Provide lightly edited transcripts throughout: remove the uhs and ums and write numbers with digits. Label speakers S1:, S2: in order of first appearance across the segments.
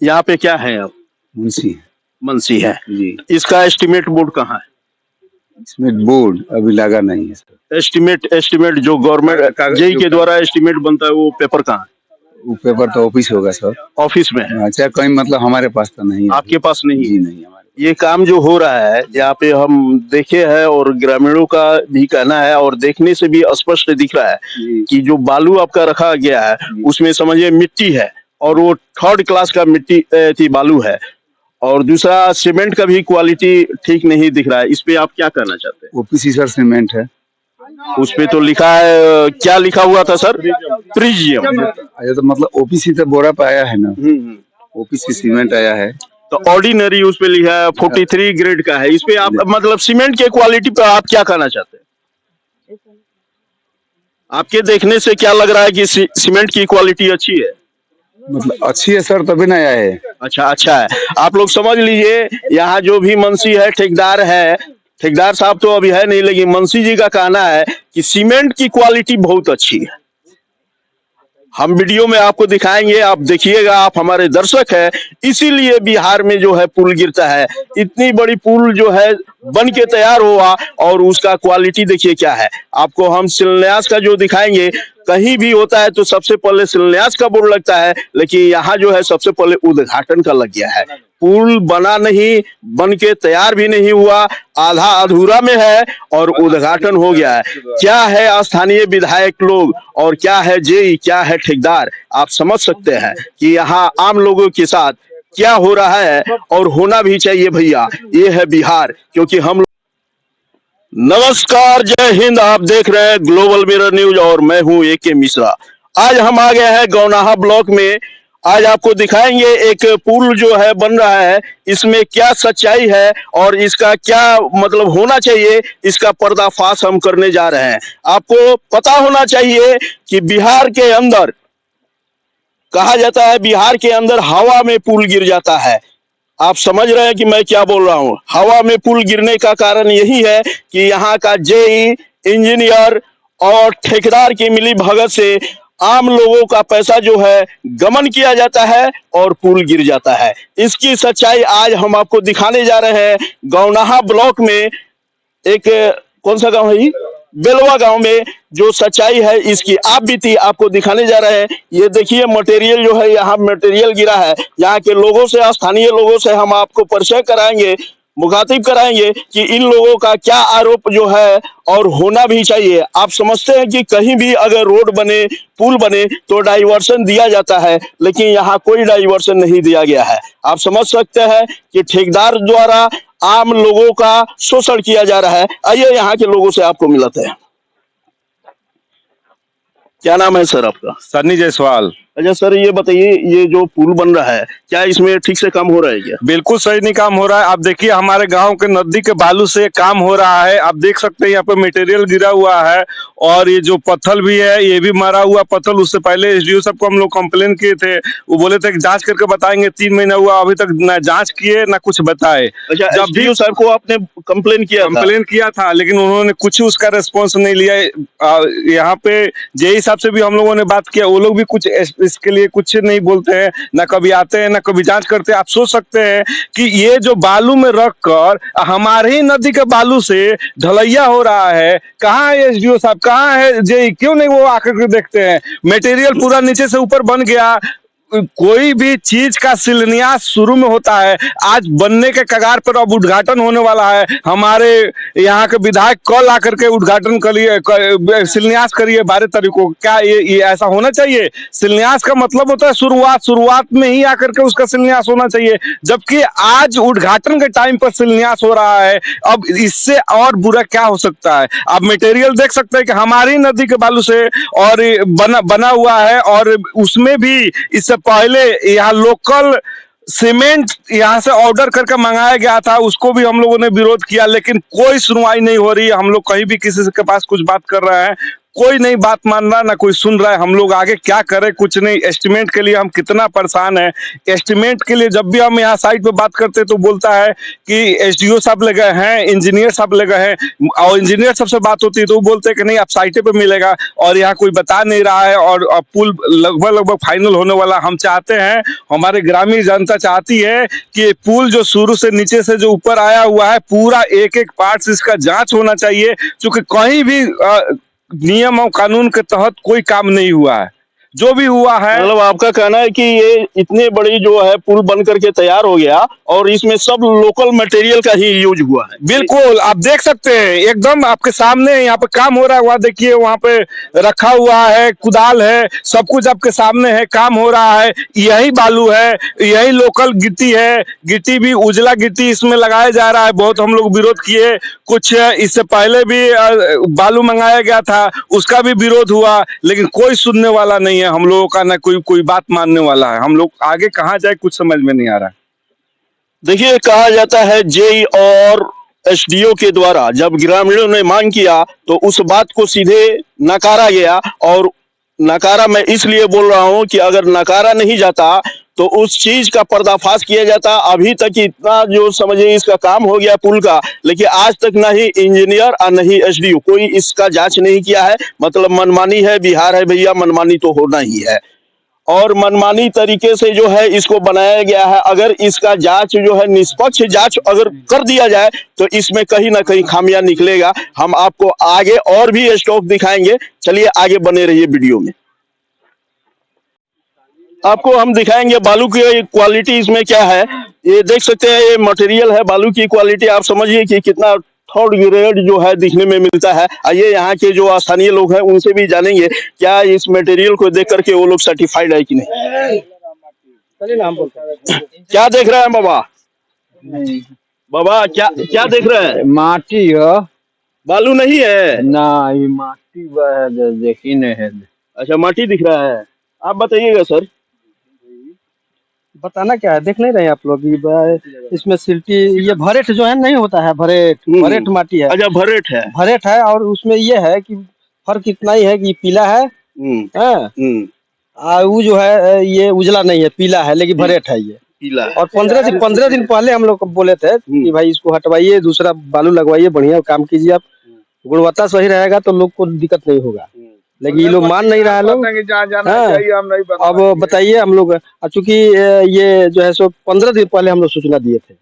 S1: यहाँ पे क्या है अब?
S2: मुंशी
S1: मंसी है
S2: जी।
S1: इसका एस्टिमेट बोर्ड कहाँ है?
S2: इसमें बोर्ड अभी लगा नहीं है सर।
S1: एस्टिमेट जो गवर्नमेंट जेई के द्वारा एस्टिमेट बनता है वो पेपर कहाँ है?
S2: वो पेपर तो ऑफिस होगा सर।
S1: ऑफिस में है।
S2: अच्छा, कहीं मतलब हमारे पास तो नहीं है।
S1: आपके पास नहीं?
S2: जी नहीं हमारे।
S1: ये काम जो हो रहा है यहाँ पे हम देखे हैं और ग्रामीणों का भी कहना है और देखने से भी स्पष्ट दिख रहा है कि जो बालू आपका रखा गया है उसमें समझिए मिट्टी है और वो 3rd क्लास का मिट्टी थी बालू है और दूसरा सीमेंट का भी क्वालिटी ठीक नहीं दिख रहा है। इस पे आप क्या कहना चाहते हैं?
S2: ओपीसी सर सीमेंट है।
S1: उस पे तो लिखा है, क्या लिखा हुआ था सर? प्रीजियम।
S2: अच्छा, तो मतलब ओपीसी तो बोरा पे आया है ना। ओपीसी सीमेंट आया है
S1: तो ऑर्डिनरी उस पे लिखा है 43 ग्रेड का है। इस पे आप मतलब सीमेंट के क्वालिटी पे आप क्या कहना चाहते हैं? आपके देखने से क्या लग रहा है कि सीमेंट की क्वालिटी अच्छी है?
S2: मतलब अच्छी है सर, तभी ना आया है।
S1: अच्छा है। आप लोग समझ लीजिए यहाँ जो भी मंसी है ठेकेदार साहब तो अभी है नहीं, लेकिन मंसी जी का कहना है कि सीमेंट की क्वालिटी बहुत अच्छी है। हम वीडियो में आपको दिखाएंगे, आप देखिएगा, आप हमारे दर्शक हैं, इसीलिए बिहार में जो है पुल गिरता है। इतनी बड़ी पुल जो है बन के तैयार हुआ और उसका क्वालिटी देखिए क्या है। आपको हम शिलान्यास का जो दिखाएंगे, कहीं भी होता है तो सबसे पहले शिलान्यास का बोर्ड लगता है, लेकिन यहाँ जो है सबसे पहले उद्घाटन का लग गया है। पुल बना नहीं, बन के तैयार भी नहीं हुआ, आधा अधूरा में है और उद्घाटन हो गया है। क्या है स्थानीय विधायक लोग और क्या है जेई, क्या है ठेकेदार, आप समझ सकते हैं कि यहाँ आम लोगों के साथ क्या हो रहा है और होना भी चाहिए भैया। ये है बिहार, क्योंकि हम। नमस्कार, जय हिंद। आप देख रहे हैं ग्लोबल मिरर न्यूज और मैं हूं AK मिश्रा। आज हम आ गए हैं गौनाहा ब्लॉक में। आज आपको दिखाएंगे एक पुल जो है बन रहा है, इसमें क्या सच्चाई है और इसका क्या मतलब होना चाहिए, इसका पर्दाफाश हम करने जा रहे हैं। आपको पता होना चाहिए कि बिहार के अंदर कहा जाता है, बिहार के अंदर हवा में पुल गिर जाता है। आप समझ रहे हैं कि मैं क्या बोल रहा हूँ? हवा में पुल गिरने का कारण यही है कि यहाँ का जेई, इंजीनियर और ठेकेदार की मिली भगत से आम लोगों का पैसा जो है गमन किया जाता है और पुल गिर जाता है। इसकी सच्चाई आज हम आपको दिखाने जा रहे हैं। गौनाहा ब्लॉक में एक, कौन सा गांव है ये? बेलवा गांव में जो सच्चाई है इसकी आप बीती आपको दिखाने जा रहे हैं। ये देखिए मटेरियल जो है, यहाँ मटेरियल गिरा है। यहाँ के लोगों से, स्थानीय लोगों से हम आपको परिचय कराएंगे, मुखातिब कराएंगे कि इन लोगों का क्या आरोप जो है और होना भी चाहिए। आप समझते हैं कि कहीं भी अगर रोड बने, पुल बने तो डाइवर्सन दिया जाता है, लेकिन यहाँ कोई डाइवर्सन नहीं दिया गया है। आप समझ सकते हैं कि ठेकेदार द्वारा आम लोगों का शोषण किया जा रहा है। आइए यहाँ के लोगों से आपको मिलाते हैं। क्या नाम है सर आपका?
S3: सन्नी जायसवाल।
S1: अच्छा सर, ये बताइए, ये जो पुल बन रहा है क्या इसमें ठीक से काम हो रहा है क्या?
S3: बिल्कुल सही नहीं काम हो रहा है। आप देखिए हमारे गांव के नदी के बालू से काम हो रहा है। आप देख सकते हैं यहाँ पे मटेरियल गिरा हुआ है और ये जो पत्थर भी है ये भी मारा हुआ पत्थर। उससे पहले SDO साहब को हम लोग कंप्लेन किए थे, वो बोले थे कि जांच करके बताएंगे। 3 महीना हुआ, अभी तक ना जांच किए ना कुछ बताए।
S1: अच्छा, जब SDO साहब को आपने कंप्लेन किया था,
S3: लेकिन उन्होंने कुछ उसका रिस्पॉन्स नहीं लिया। यहाँ पे जेई साहब से भी हम लोगों ने बात किया, वो लोग भी कुछ इसके लिए कुछ नहीं बोलते हैं, ना कभी आते हैं ना कभी जांच करते हैं। आप सोच सकते हैं कि ये जो बालू में रख कर हमारे ही नदी के बालू से ढलैया हो रहा है। कहाँ है SDO साहब, कहाँ है जेई, क्यों नहीं वो आकर के देखते हैं? मटेरियल पूरा नीचे से ऊपर बन गया। कोई भी चीज का शिलान्यास शुरू में होता है, आज बनने के कगार पर अब उद्घाटन होने वाला है। हमारे यहाँ के विधायक कल आकर के उद्घाटन करिए, शिलान्यास करिए 12 तारीख को। क्या ये ऐसा होना चाहिए? शिलान्यास का मतलब होता है शुरुआत में ही आकर के उसका शिलान्यास होना चाहिए, जबकि आज उद्घाटन के टाइम पर शिलान्यास हो रहा है। अब इससे और बुरा क्या हो सकता है? आप मटेरियल देख सकते हैं कि हमारी नदी के बालू से और बना हुआ है, और उसमें भी इससे पहले यहाँ लोकल सीमेंट यहाँ से ऑर्डर करके मंगाया गया था, उसको भी हम लोगों ने विरोध किया, लेकिन कोई सुनवाई नहीं हो रही है। हम लोग कहीं भी किसी के पास कुछ बात कर रहे हैं, कोई नहीं बात मान रहा, ना कोई सुन रहा है। हम लोग आगे क्या करें, कुछ नहीं। एस्टिमेट के लिए हम कितना परेशान है। एस्टिमेट के लिए जब भी हम यहाँ साइट पे बात करते तो बोलता है कि एसडीओ साहब लगे हैं, इंजीनियर साहब लगे हैं, और इंजीनियर सबसे बात होती है तो वो बोलते हैं कि नहीं आप साइटे पे मिलेगा, और यहाँ कोई बता नहीं रहा है। और अब पुल लगभग फाइनल होने वाला। हम चाहते हैं, हमारे ग्रामीण जनता चाहती है कि ये पुल जो शुरू से नीचे से जो ऊपर आया हुआ है, पूरा एक एक पार्ट्स इसका जांच होना चाहिए, क्योंकि कहीं भी नियम और कानून के तहत कोई काम नहीं हुआ है। जो भी हुआ है,
S1: मतलब आपका कहना है कि ये इतने बड़ी जो है पुल बन करके तैयार हो गया और इसमें सब लोकल मटेरियल का ही यूज हुआ है।
S3: बिल्कुल आप देख सकते हैं, एकदम आपके सामने यहाँ पे काम हो रहा है। वहाँ देखिए, वहाँ पे रखा हुआ है, कुदाल है, सब कुछ आपके सामने है, काम हो रहा है। यही बालू है, यही लोकल गिट्टी है। गिट्टी भी उजला गिट्टी इसमें लगाया जा रहा है। बहुत हम लोग विरोध किए। कुछ इससे पहले भी बालू मंगाया गया था, उसका भी विरोध हुआ, लेकिन कोई सुनने वाला नहीं है हम लोगों का, ना कोई बात मानने वाला है। हम लोग आगे कहाँ जाए कुछ समझ में नहीं आ रहा है।
S1: देखिए, कहा जाता है जेई और एसडीओ के द्वारा जब ग्रामीणों ने मांग किया तो उस बात को सीधे नकारा गया। और नकारा मैं इसलिए बोल रहा हूं कि अगर नकारा नहीं जाता तो उस चीज का पर्दाफाश किया जाता। अभी तक इतना जो समझिए इसका काम हो गया पुल का, लेकिन आज तक ना ही इंजीनियर और ना ही एसडीओ कोई इसका जांच नहीं किया है। मतलब मनमानी है, बिहार है भैया, मनमानी तो होना ही है। और मनमानी तरीके से जो है इसको बनाया गया है। अगर इसका जांच जो है निष्पक्ष जांच अगर कर दिया जाए तो इसमें कहीं ना कहीं खामियां निकलेगा। हम आपको आगे और भी स्टॉक दिखाएंगे। चलिए आगे बने रहिए वीडियो में। आपको हम दिखाएंगे बालू की क्वालिटी इसमें क्या है। ये देख सकते हैं, ये मटेरियल है। बालू की क्वालिटी आप समझिए कि कितना थर्ड ग्रेड जो है दिखने में मिलता है। आइए यहाँ के जो स्थानीय लोग हैं उनसे भी जानेंगे क्या इस मटेरियल को देख करके वो लोग सर्टिफाइड है कि नहीं। क्या देख रहे हैं बाबा? बाबा क्या क्या देख रहे हैं?
S4: माटी है,
S1: बालू नहीं है
S4: ना ये माटी देखी नहीं है।
S1: अच्छा, माटी दिख रहा है। आप बताइएगा सर।
S5: बताना क्या है, देख नहीं रहे हैं आप लोग? इसमें सिल्टी, ये भरेट जो है नहीं होता है, भरेट भरेट माटी है।
S1: अच्छा, भरेट है।
S5: भरेट है, और उसमें ये है कि फर्क इतना ही है कि पीला है, वो जो है ये उजला नहीं है, पीला है, लेकिन भरेट है ये
S1: पीला है।
S5: और 15 दिन पहले हम लोग बोले थे कि भाई इसको हटवाइए, दूसरा बालू लगवाइए, बढ़िया काम कीजिए, आप गुणवत्ता सही रहेगा तो लोग को दिक्कत नहीं होगा। लेकिन ये लोग मान नहीं रहा है लोग। अब बताइए हम लोग, चूंकि ये जो है सो 15 दिन पहले हम लोग सूचना दिए थे।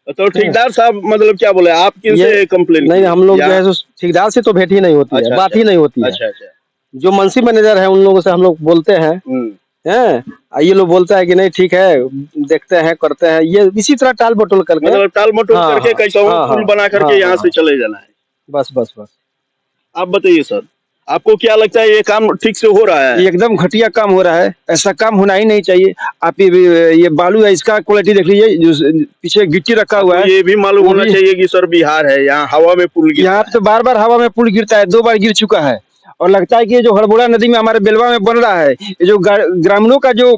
S1: तो ठेकेदार साहब मतलब क्या बोले, आप किनसे कंप्लेन?
S5: नहीं, हम लोग जो है सो ठेकेदार से तो भेंट ही नहीं होती है, बात ही नहीं होती है।
S1: अच्छा अच्छा।
S5: जो मनसी मैनेजर है उन लोगों से हम लोग बोलते हैं, ये लोग बोलता है कि नहीं ठीक है, देखते हैं, करते हैं। ये इसी तरह टाल मटोल करके,
S1: मतलब टाल मटोल करके कैसा पुल बना करके यहाँ से चले जाना है।
S5: बस बस बस।
S1: आप बताइए सर, आपको क्या लगता है ये काम ठीक से हो रहा है?
S4: एकदम घटिया काम हो रहा है, ऐसा काम होना ही नहीं चाहिए। आप ये बालू है, इसका क्वालिटी देख लीजिए, जो पीछे गिट्टी रखा हुआ है।
S1: ये भी मालूम होना चाहिए कि सर बिहार है, यहाँ हवा में पुल गिरता है।
S4: यहाँ तो बार बार हवा में पुल गिरता है, 2 बार गिर चुका है। और लगता है कि ये जो हड़बोड़ा नदी में हमारे बेलवा में बन रहा है, ये जो ग्रामीणों का जो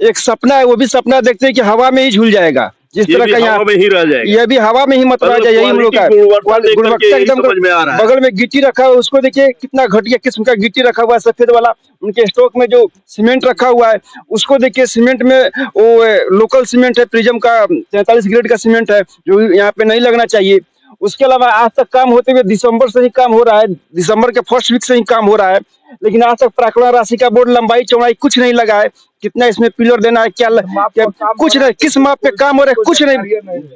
S4: एक सपना है, वो भी बगल में देखते हैं कि हवा में ही झूल जाएगा। जिस तरह का यहाँ
S1: में ही रह जाएगा,
S4: ये भी हवा में ही मत रह जाए, यही हम लोग का गुणवत्ता एकदम। बगल में गिट्टी रखा हुआ है, उसको देखिए कितना घटिया किस्म का गिट्टी रखा हुआ है, सफेद वाला। उनके स्टॉक में जो सीमेंट रखा हुआ है, उसको देखिए, सीमेंट में वो लोकल सीमेंट है, प्रिज्म का 43 ग्रेड का सीमेंट है, जो यहाँ पे नहीं लगना चाहिए। उसके अलावा आज तक काम होते हुए दिसंबर से ही काम हो रहा है, दिसंबर के फर्स्ट वीक से ही काम हो रहा है, लेकिन आज तक प्राकृतिक राशि का बोर्ड लंबाई चौड़ाई कुछ नहीं लगा है। कितना इसमें पिलर देना है, क्या कुछ नहीं, किस माप पे काम हो रहा है, कुछ नहीं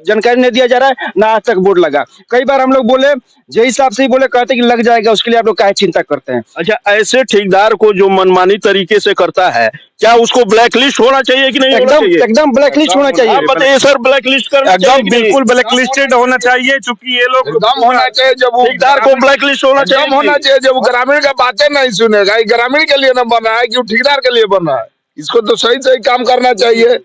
S4: जानकारी नहीं दिया जा रहा है, ना आज तक बोर्ड लगा। कई बार हम लोग बोले, जय हिसाब से ही बोले, कहते कि लग जाएगा, उसके लिए आप लोग काहे चिंता करते हैं।
S1: अच्छा, ऐसे ठेकेदार को जो मनमानी तरीके से करता है, क्या उसको ब्लैक लिस्ट होना चाहिए कि नहीं?
S4: एकदम ब्लैक लिस्ट होना चाहिए।
S1: आप बताइए सर, ब्लैक लिस्ट करना
S3: एकदम बिल्कुल ब्लैक लिस्टेड होना चाहिए, क्योंकि ये लोग
S2: एकदम होना चाहिए। जब वो
S1: ठेकेदार को ब्लैक लिस्ट होना चाहिए,
S2: होना चाहिए। जब ग्रामीण का बातें नहीं सुनेगा, ये ग्रामीण के लिए न बना है कि ठेकेदार के लिए बना है। इसको तो सही सही काम करना चाहिए।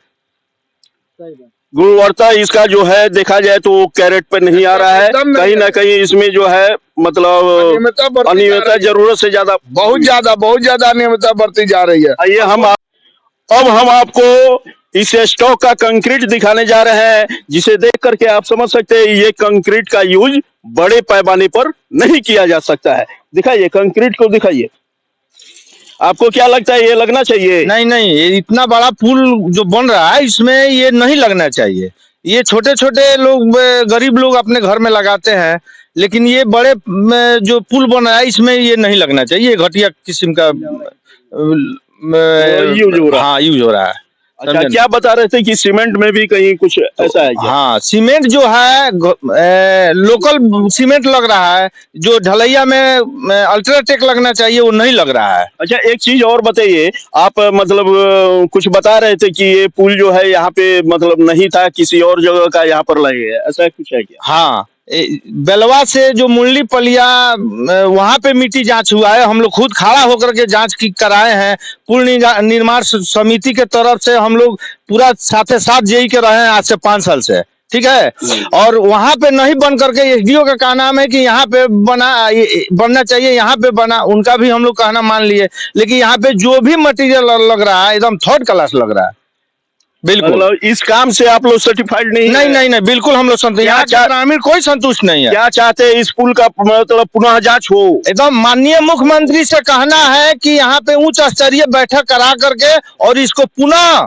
S1: गुणवत्ता इसका जो है देखा जाए तो कैरेट पे नहीं आ रहा है, कहीं ना कहीं इसमें जो है मतलब अनियमितता जरूरत से ज्यादा,
S2: बहुत ज्यादा अनियमितता बढ़ती जा रही है।
S1: आइए अब हम आपको इस स्टॉक का कंक्रीट दिखाने जा रहे हैं, जिसे देख करके आप समझ सकते हैं ये कंक्रीट का यूज बड़े पैमाने पर नहीं किया जा सकता है। दिखाइए कंक्रीट को, दिखाइए। आपको क्या लगता है, ये लगना चाहिए?
S6: नहीं नहीं, ये इतना बड़ा पुल जो बन रहा है इसमें ये नहीं लगना चाहिए। ये छोटे छोटे लोग, गरीब लोग अपने घर में लगाते हैं, लेकिन ये बड़े जो पुल बन रहा है इसमें ये नहीं लगना चाहिए। ये घटिया किस्म का
S1: यूज हो रहा है।
S6: हाँ, यूज हो रहा है।
S1: अच्छा, क्या बता रहे थे कि सीमेंट में भी कहीं कुछ ऐसा है क्या?
S6: हाँ, सीमेंट जो है लोकल सीमेंट लग रहा है, जो ढलैया में अल्ट्राटेक लगना चाहिए वो नहीं लग रहा है।
S1: अच्छा, एक चीज और बताइए आप, मतलब कुछ बता रहे थे कि ये पुल जो है यहाँ पे मतलब नहीं था, किसी और जगह का यहाँ पर लगे है, ऐसा कुछ है क्या?
S6: हाँ, बेलवा से जो मुरली पलिया वहां पे मिट्टी जांच हुआ है, हम लोग खुद खड़ा होकर के जांच की कराए हैं। पुल निर्माण समिति के तरफ से हम लोग पूरा साथे साथ जेई के रहे हैं आज से 5 साल से, ठीक है। और वहां पे नहीं बन करके एसडीओ का क्या नाम है कि यहाँ पे बनना चाहिए, यहाँ पे बना, उनका भी हम लोग कहना मान लिए। लेकिन यहाँ पे जो भी मटेरियल लग रहा है एकदम थर्ड क्लास लग रहा है। बिल्कुल,
S1: मतलब इस काम से आप लोग सर्टिफाइड नहीं?
S6: नहीं, बिल्कुल हम लोग संतुष्ट, यहाँ ग्रामीण कोई संतुष्ट नहीं है।
S1: क्या चाहते हैं इस पुल का मतलब पुनः जांच हो?
S6: एकदम माननीय मुख्यमंत्री से कहना है कि यहाँ पे उच्च स्तरीय बैठक करा करके और इसको पुनः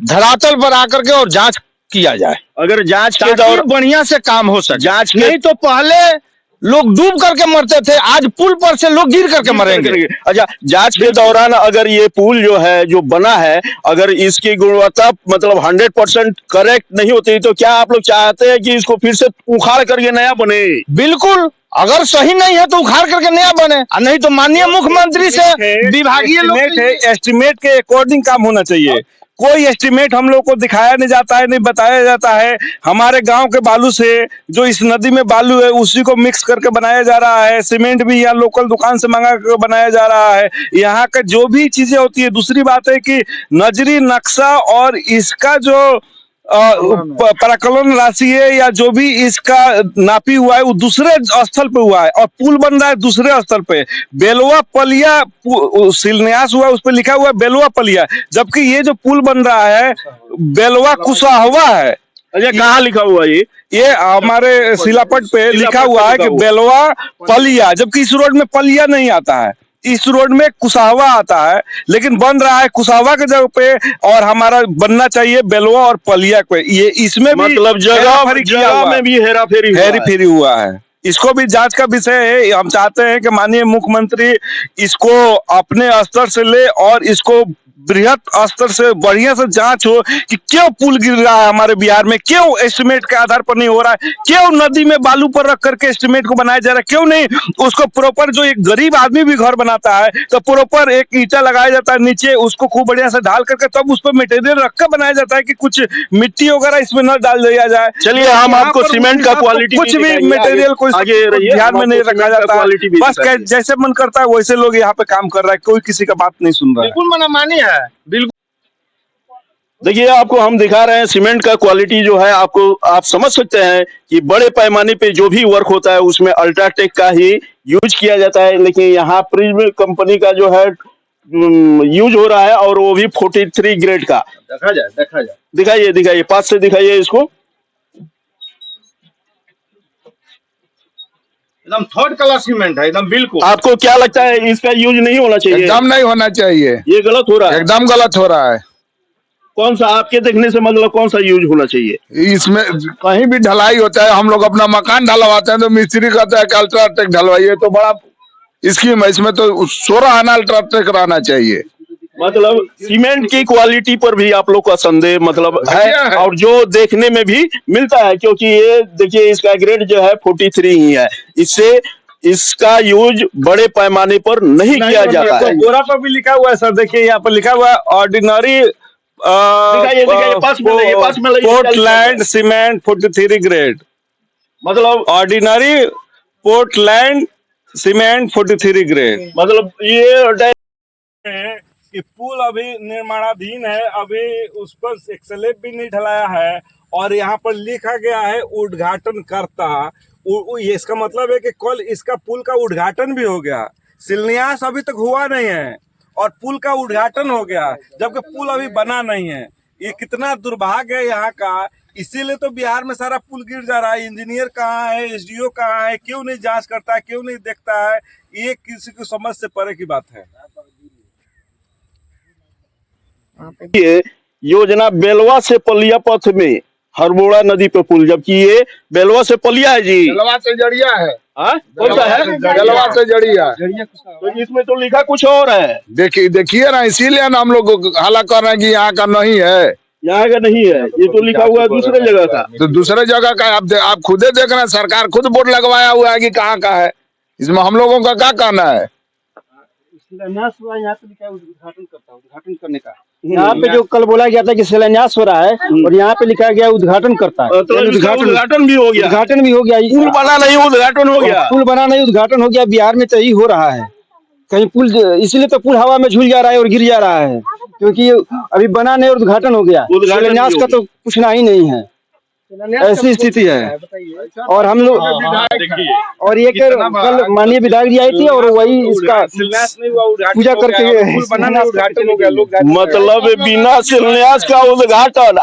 S6: धरातल पर आकर के और जांच किया जाए।
S1: अगर जांच के
S6: ताकि
S1: दौरान
S6: बढ़िया से काम हो सके।
S1: जांच
S6: नहीं तो पहले लोग डूब करके मरते थे, आज पुल पर से लोग गिर करके मरेंगे।
S1: अच्छा, जांच के दौरान अगर ये पुल जो है जो बना है, अगर इसकी गुणवत्ता मतलब 100% करेक्ट नहीं होती तो क्या आप लोग चाहते हैं कि इसको फिर से उखाड़ करके नया बने?
S6: बिल्कुल, अगर सही नहीं है तो उखाड़ करके नया बने, नहीं तो माननीय मुख्यमंत्री से विभागीय लोग
S3: एस्टिमेट के अकॉर्डिंग काम होना चाहिए। कोई एस्टिमेट हम लोग को दिखाया नहीं जाता है, नहीं बताया जाता है। हमारे गांव के बालू से जो इस नदी में बालू है उसी को मिक्स करके बनाया जा रहा है। सीमेंट भी यहाँ लोकल दुकान से मंगा कर बनाया जा रहा है। यहाँ का जो भी चीजें होती है, दूसरी बात है कि नजरी नक्शा और इसका जो प्राकलन राशि है या जो भी इसका नापी हुआ है वो दूसरे स्थल पे हुआ है और पुल बन रहा है दूसरे स्थल पे। बेलवा पलिया शिलान्यास हुआ, उस पर लिखा हुआ है बेलवा पलिया, जबकि ये जो पुल बन रहा है बेलवा कुशाहवा है।
S1: अच्छा, कहाँ लिखा हुआ है
S3: ये हमारे शिलापट पे लिखा हुआ है कि बेलवा पलिया, जबकि इस रोड में पलिया नहीं आता है, इस रोड में कुशाहवा आता है। लेकिन बन रहा है कुशाहवा के जगह पे और हमारा बनना चाहिए बेलवा और पलिया पे। ये इसमें
S1: मतलब जगह में भी हेरा फेरी
S3: हुआ है। इसको भी जांच का विषय है। हम चाहते हैं कि माननीय मुख्यमंत्री इसको अपने स्तर से ले और इसको बृहत स्तर से बढ़िया से जांच हो कि क्यों पुल गिर रहा है हमारे बिहार में, क्यों एस्टिमेट के आधार पर नहीं हो रहा है, क्यों नदी में बालू पर रख करके एस्टिमेट को बनाया जा रहा है, क्यों नहीं उसको प्रॉपर, जो एक गरीब आदमी भी घर बनाता है तो प्रॉपर एक ईंटा लगाया जाता है नीचे, उसको खूब बढ़िया से ढाल करके तब उस पर मटेरियल रखकर बनाया जाता है कि कुछ मिट्टी वगैरह इसमें न डाल दिया जाए।
S1: चलिए, हम आपको सीमेंट का क्वालिटी
S3: कुछ भी मटेरियल कोई बिहार में नहीं रखा जाता है, बस जैसे मन करता है वैसे लोग यहाँ पे काम कर रहा है, कोई किसी का बात नहीं सुन रहा है।
S6: बिल्कुल मनमानी है। बिल्कुल,
S1: देखिए आपको हम दिखा रहे हैं सीमेंट का क्वालिटी जो है, आपको आप समझ सकते हैं कि बड़े पैमाने पे जो भी वर्क होता है उसमें अल्ट्राटेक का ही यूज किया जाता है। लेकिन यहाँ प्रिज्म कंपनी का जो है यूज हो रहा है और वो भी 43 ग्रेड का। दिखाइए पास से दिखाइए इसको।
S6: एकदम थर्ड क्लास सीमेंट है, एकदम बिल्कुल।
S1: आपको क्या लगता है इसका यूज नहीं होना चाहिए?
S2: एकदम नहीं होना चाहिए,
S1: ये गलत हो रहा है,
S2: एकदम गलत हो रहा है।
S1: कौन सा आपके देखने से मतलब कौन सा यूज होना चाहिए?
S2: इसमें कहीं भी ढलाई होता है, हम लोग अपना मकान ढलवाते हैं तो मिस्त्री कहता है कि अल्ट्राटेक ढलवाइए, तो बड़ा स्कीम है, इसमें तो 16 आना अल्ट्राटेक रहना चाहिए।
S1: मतलब सीमेंट की क्वालिटी पर भी आप लोग का संदेह मतलब है और जो देखने में भी मिलता है, क्योंकि ये देखिए इसका ग्रेड जो है 43 ही है, इससे इसका यूज बड़े पैमाने पर नहीं किया जाता है।
S3: गोरा पर भी लिखा हुआ है सर, देखिए यहाँ पर लिखा हुआ है ऑर्डिनरी पोर्टलैंड सीमेंट 43 ग्रेड, मतलब
S1: ऑर्डिनरी
S3: पोर्टलैंड सीमेंट 43 ग्रेड।
S1: मतलब ये
S3: कि पुल अभी निर्माणाधीन है, अभी उस पर एक स्लैब भी नहीं ढलाया है और यहाँ पर लिखा गया है उद्घाटन करता। इसका मतलब है कि कल इसका पुल का उद्घाटन भी हो गया, शिलान्यास अभी तक हुआ नहीं है और पुल का उद्घाटन हो गया, जबकि पुल अभी बना नहीं है। ये कितना दुर्भाग्य है यहाँ का। इसीलिए तो बिहार में सारा पुल गिर जा रहा है। इंजीनियर कहाँ है, एसडीओ कहाँ है, क्यों नहीं जांच करता है, क्यों नहीं देखता है, ये किसी को समझ से परे की बात है।
S1: ये योजना बेलवा से पलिया पथ में हरबोड़ा नदी पे पुल, जबकि ये बेलवा से पलिया है जी।
S2: बेलवा से जड़िया है।
S1: हाँ? कौन सा है?
S2: बेलवा से जड़िया।
S1: तो इसमें तो लिखा कुछ और है।
S2: देखिए ना, इसीलिए ना हम लोग हाला कर रहे हैं कि यहाँ का नहीं है,
S1: यहाँ का नहीं है, ये तो लिखा हुआ है दूसरे जगह का।
S2: तो दूसरे जगह का आप खुदे देख रहे हैं, सरकार खुद बोर्ड लगवाया हुआ है कि कहाँ का है। इसमें हम लोगों का क्या कहना है?
S4: शिलान्यास हुआ, यहाँ पे लिखा है उद्घाटन करने का। यहाँ पे जो कल बोला गया था कि शिलान्यास हो रहा है, और यहाँ पे लिखा गया उद्घाटन करता है।
S1: तो उद्घाटन भी हो गया।
S4: उद्घाटन भी हो गया।
S1: पुल बना नहीं, उद्घाटन हो गया।
S4: पुल बना नहीं, उद्घाटन हो गया। बिहार में तो यही हो रहा है। कहीं पुल, इसीलिए तो पुल हवा में झूल जा रहा है और गिर जा रहा है, क्योंकि अभी बना नहीं और उद्घाटन हो गया। शिलान्यास का तो पूछना ही नहीं है, ऐसी स्थिति है। और हम लोग और ये कल माननीय विधायक जी आई थी और वही इसका पूजा करके
S3: पुल बना नहीं, उद्घाटन हो गया।
S1: मतलब बिना शिलान्यास का उद्घाटन।